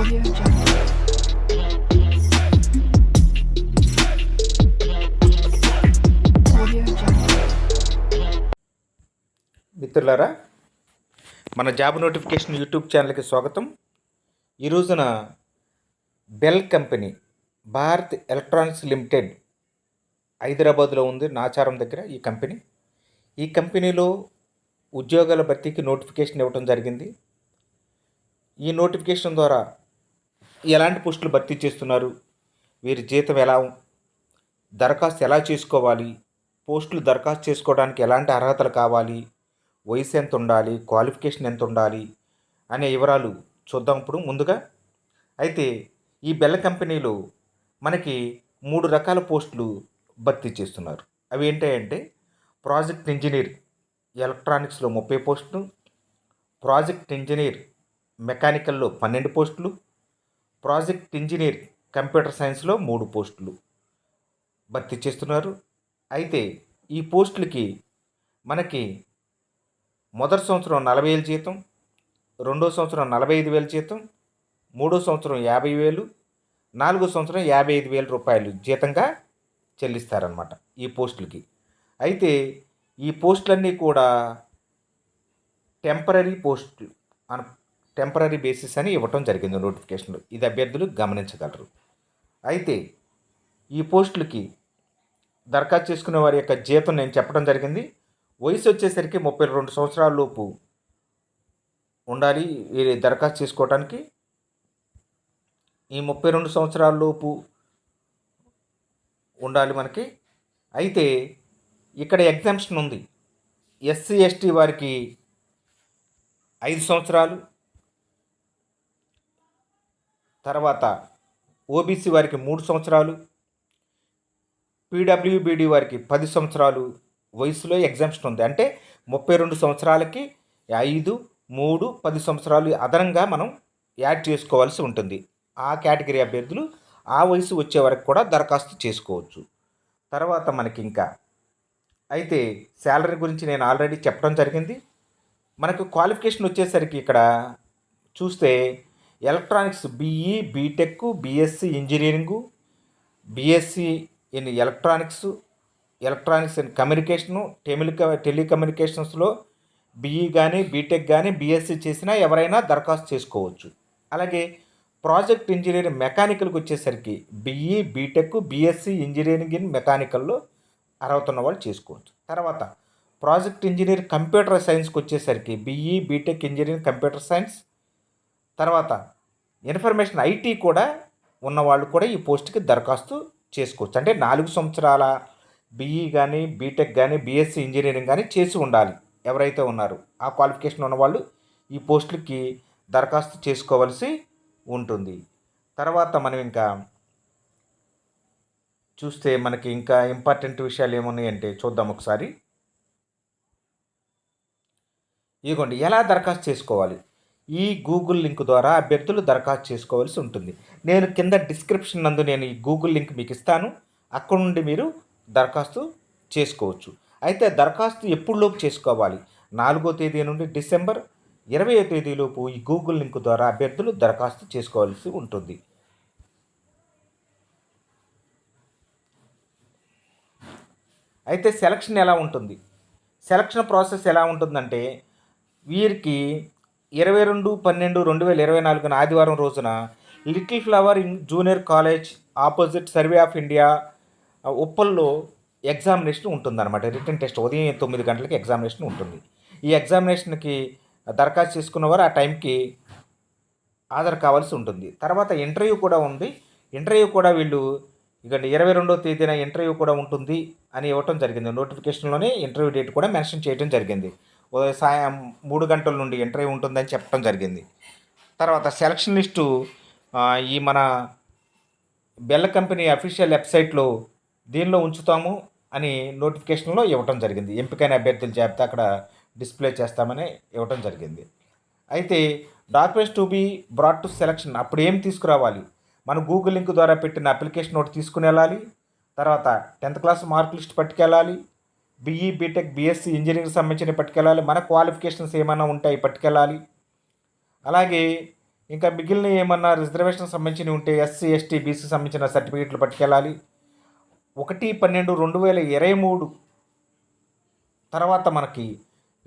Audio Jungle. Audio Jungle. మిత్రులారా, మన job notification YouTube ఛానల్కి స్వాగతం. ఈ రోజున bell company, Bharat electronics limited, హైదరాబాద్లో ఉంది, నాచారం దగ్గర. ఈ కంపెనీలో ఉద్యోగాల భర్తీకి నోటిఫికేషన్ ఇవ్వడం జరిగింది. ఈ నోటిఫికేషన్ ద్వారా ఎలాంటి పోస్టులు భర్తీ చేస్తున్నారు, వీరి జీతం ఎలా, దరఖాస్తు ఎలా చేసుకోవాలి, పోస్టులు దరఖాస్తు చేసుకోవడానికి ఎలాంటి అర్హతలు కావాలి, వయసు ఎంత ఉండాలి, క్వాలిఫికేషన్ ఎంత ఉండాలి అనే వివరాలు చూద్దాం ఇప్పుడు ముందుగా. అయితే ఈ బెల్ కంపెనీలో మనకి 3 రకాల పోస్టులు భర్తీ చేస్తున్నారు. అవి ఏంటంటే ప్రాజెక్ట్ ఇంజనీర్ ఎలక్ట్రానిక్స్లో 30 పోస్టులు, ప్రాజెక్ట్ ఇంజనీర్ మెకానికల్లో 12 పోస్టులు, ప్రాజెక్ట్ ఇంజనీర్ కంప్యూటర్ సైన్స్లో 3 పోస్టులు భర్తీ చేస్తున్నారు. అయితే ఈ పోస్టులకి మనకి మొదటి సంవత్సరం 40,000 జీతం, రెండో సంవత్సరం 45,000 జీతం, మూడో సంవత్సరం 50,000, నాలుగో సంవత్సరం 55,000 రూపాయలు జీతంగా చెల్లిస్తారనమాట ఈ పోస్టులకి. అయితే ఈ పోస్టులన్నీ కూడా టెంపరీ బేసిస్ అని ఇవ్వటం జరిగింది నోటిఫికేషన్లో. ఇది అభ్యర్థులు గమనించగలరు. అయితే ఈ పోస్టులకి దరఖాస్తు చేసుకునే వారి యొక్క జీతం నేను చెప్పడం జరిగింది. వయసు వచ్చేసరికి 32 సంవత్సరాల లోపు ఉండాలి వీరి దరఖాస్తు చేసుకోవడానికి. ఈ 32 సంవత్సరాల లోపు ఉండాలి మనకి. అయితే ఇక్కడ ఎగ్జామ్షన్ ఉంది. ఎస్సీ ఎస్టీ వారికి 5 సంవత్సరాలు, తర్వాత ఓబీసీ వారికి 3 సంవత్సరాలు, పీడబ్ల్యూబీడీ వారికి 10 సంవత్సరాలు వయసులో ఎగ్జామ్షన్ ఉంది. అంటే 32 సంవత్సరాలకి 5, 3, 10 సంవత్సరాలు అదనంగా మనం యాడ్ చేసుకోవాల్సి ఉంటుంది. ఆ కేటగిరీ అభ్యర్థులు ఆ వయసు వచ్చే వరకు కూడా దరఖాస్తు చేసుకోవచ్చు. తర్వాత మనకి ఇంకా అయితే శాలరీ గురించి నేను ఆల్రెడీ చెప్పడం జరిగింది. మనకు క్వాలిఫికేషన్ వచ్చేసరికి ఇక్కడ చూస్తే electronics B E, B Tech, B Sc engineering, B Sc in electronics in communication, టెలికమ్యూనికేషన్స్లో బీఈ కానీ బీటెక్ కానీ బీఎస్సీ చేసినా ఎవరైనా దరఖాస్తు చేసుకోవచ్చు. అలాగే ప్రాజెక్ట్ ఇంజనీర్ మెకానికల్కి వచ్చేసరికి BE, B Tech, B Sc engineering in మెకానికల్లో అర్హత ఉన్న వాళ్ళు చేసుకోవచ్చు. తర్వాత ప్రాజెక్ట్ ఇంజనీర్ కంప్యూటర్ సైన్స్కి వచ్చేసరికి BE, B Tech engineering computer science, తర్వాత ఇన్ఫర్మేషన్ ఐటీ కూడా ఉన్నవాళ్ళు కూడా ఈ పోస్ట్కి దరఖాస్తు చేసుకోవచ్చు. అంటే 4 సంవత్సరాల బీఈ కానీ బీటెక్ కానీ బీఎస్సీ ఇంజనీరింగ్ కానీ చేసి ఉండాలి ఎవరైతే ఉన్నారో. ఆ క్వాలిఫికేషన్ ఉన్నవాళ్ళు ఈ పోస్టులకి దరఖాస్తు చేసుకోవాల్సి ఉంటుంది. తర్వాత మనం ఇంకా చూస్తే మనకి ఇంకా ఇంపార్టెంట్ విషయాలు ఏమున్నాయంటే చూద్దాం ఒకసారి. ఇదిగోండి, ఎలా దరఖాస్తు చేసుకోవాలి. ఈ గూగుల్ లింక్ ద్వారా అభ్యర్థులు దరఖాస్తు చేసుకోవాల్సి ఉంటుంది. నేను కింద డిస్క్రిప్షన్ నందు నేను ఈ గూగుల్ లింక్ మీకు ఇస్తాను. అక్కడ నుండి మీరు దరఖాస్తు చేసుకోవచ్చు. అయితే దరఖాస్తు ఎప్పుడులోపు చేసుకోవాలి? 4వ తేదీ నుండి డిసెంబర్ 20వ తేదీలోపు ఈ గూగుల్ లింక్ ద్వారా అభ్యర్థులు దరఖాస్తు చేసుకోవాల్సి ఉంటుంది. అయితే సెలక్షన్ ఎలా ఉంటుంది? సెలక్షన్ ప్రాసెస్ ఎలా ఉంటుందంటే వీరికి 22/12/2024 ఆదివారం రోజున little flower junior college opposite survey of India ఉప్పల్లో ఎగ్జామినేషన్ ఉంటుందన్నమాట. రిటన్ టెస్ట్ ఉదయం 9 గంటలకి ఎగ్జామినేషన్ ఉంటుంది. ఈ ఎగ్జామినేషన్కి దరఖాస్తు చేసుకున్నవారు ఆ టైంకి హాజరు కావాల్సి ఉంటుంది. తర్వాత ఇంటర్వ్యూ కూడా ఉంది. ఇంటర్వ్యూ కూడా వీళ్ళు ఇక 22వ తేదీన ఇంటర్వ్యూ కూడా ఉంటుంది అని ఇవ్వటం జరిగింది. నోటిఫికేషన్లోనే ఇంటర్వ్యూ డేట్ కూడా మెన్షన్ చేయడం జరిగింది. సాయం 3 గంటల నుండి ఇంటర్వ్యూ ఉంటుందని చెప్పడం జరిగింది. తర్వాత సెలక్షన్ లిస్టు ఈ మన బెల్ కంపెనీ అఫీషియల్ వెబ్సైట్లో దీనిలో ఉంచుతాము అని నోటిఫికేషన్లో ఇవ్వటం జరిగింది. ఎంపికైన అభ్యర్థుల జాబితా అక్కడ డిస్ప్లే చేస్తామని ఇవ్వటం జరిగింది. అయితే documents to be brought to selection, అప్పుడు ఏం తీసుకురావాలి? మనం గూగుల్ లింక్ ద్వారా పెట్టిన అప్లికేషన్ ఒకటి తీసుకుని వెళ్ళాలి. తర్వాత 10th క్లాస్ మార్క్ లిస్ట్ పట్టుకెళ్ళాలి. బీఈ, బీటెక్, బీఎస్సీ ఇంజనీరింగ్ సంబంధించిన పట్టుకెళ్ళాలి. మన క్వాలిఫికేషన్స్ ఏమైనా ఉంటాయి పట్టుకెళ్ళాలి. అలాగే ఇంకా మిగిలిన ఏమన్నా రిజర్వేషన్ సంబంధించినవి ఉంటే ఎస్సీ ఎస్టీ బీసీ సంబంధించిన సర్టిఫికేట్లు పట్టుకెళ్ళాలి. 1/12/2023 తర్వాత మనకి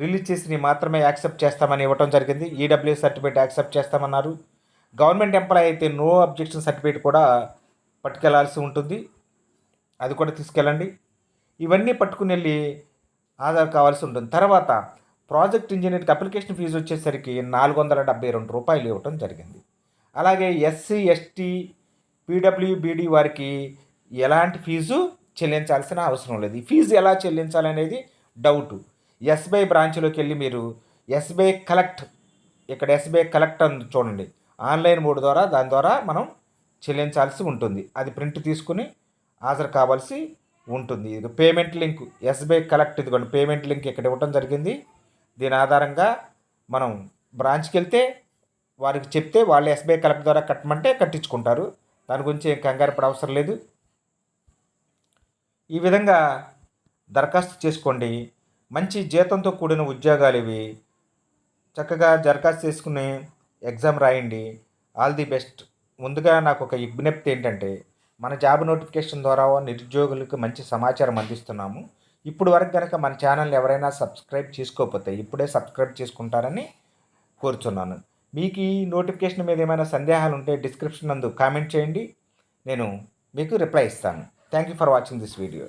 రిలీజ్ చేసినవి మాత్రమే యాక్సెప్ట్ చేస్తామని ఇవ్వటం జరిగింది. ఈడబ్ల్యూఎస్ సర్టిఫికేట్ యాక్సెప్ట్ చేస్తామన్నారు. గవర్నమెంట్ ఎంప్లాయ్ అయితే నో అబ్జెక్షన్ సర్టిఫికేట్ కూడా పట్టుకెళ్లాల్సి ఉంటుంది. అది కూడా తీసుకెళ్ళండి. ఇవన్నీ పట్టుకుని వెళ్ళి ఆధార్ కావాల్సి ఉంటుంది. తర్వాత ప్రాజెక్ట్ ఇంజనీర్కి అప్లికేషన్ ఫీజు వచ్చేసరికి ₹472 ఇవ్వటం జరిగింది. అలాగే ఎస్సీ ఎస్టీ పీడబ్ల్యూబీడీ వారికి ఎలాంటి ఫీజు చెల్లించాల్సిన అవసరం లేదు. ఈ ఫీజు ఎలా చెల్లించాలనేది డౌటు. ఎస్బీఐ బ్రాంచ్లోకి వెళ్ళి మీరు ఎస్బీఐ కలెక్ట్, ఇక్కడ ఎస్బీఐ కలెక్ట్ అని చూడండి, ఆన్లైన్ మోడ్ ద్వారా దాని ద్వారా మనం చెల్లించాల్సి ఉంటుంది. అది ప్రింట్ తీసుకుని హాజరు కావాల్సి ఉంటుంది. ఇది పేమెంట్ లింక్ ఎస్బీఐ కలెక్ట్, ఇదిగోండి పేమెంట్ లింక్ ఇక్కడ ఇవ్వటం జరిగింది. దీని ఆధారంగా మనం బ్రాంచ్కి వెళ్తే వారికి చెప్తే వాళ్ళు ఎస్బీఐ కలెక్ట్ ద్వారా కట్టమంటే కట్టించుకుంటారు. దాని గురించి ఏం కంగారు పడే అవసరం లేదు. ఈ విధంగా దరఖాస్తు చేసుకోండి. మంచి జీతంతో కూడిన ఉద్యోగాలు ఇవి. చక్కగా దరఖాస్తు చేసుకుని ఎగ్జామ్ రాయండి. All the best. ముందుగా నాకు ఒక విజ్ఞప్తి ఏంటంటే, మన జాబ్ నోటిఫికేషన్ ద్వారా నిరుద్యోగులకు మంచి సమాచారం అందిస్తున్నాము. ఇప్పుడు వరకు కనుక మన ఛానల్ ఎవరైనా సబ్స్క్రైబ్ చేసుకోకపోతే ఇప్పుడే సబ్స్క్రైబ్ చేసుకుంటారని కోరుచున్నాను. మీకు ఈ నోటిఫికేషన్ మీద ఏమైనా సందేహాలు ఉంటే డిస్క్రిప్షన్ నందు కామెంట్ చేయండి. నేను మీకు రిప్లై ఇస్తాను. Thank you for watching this video.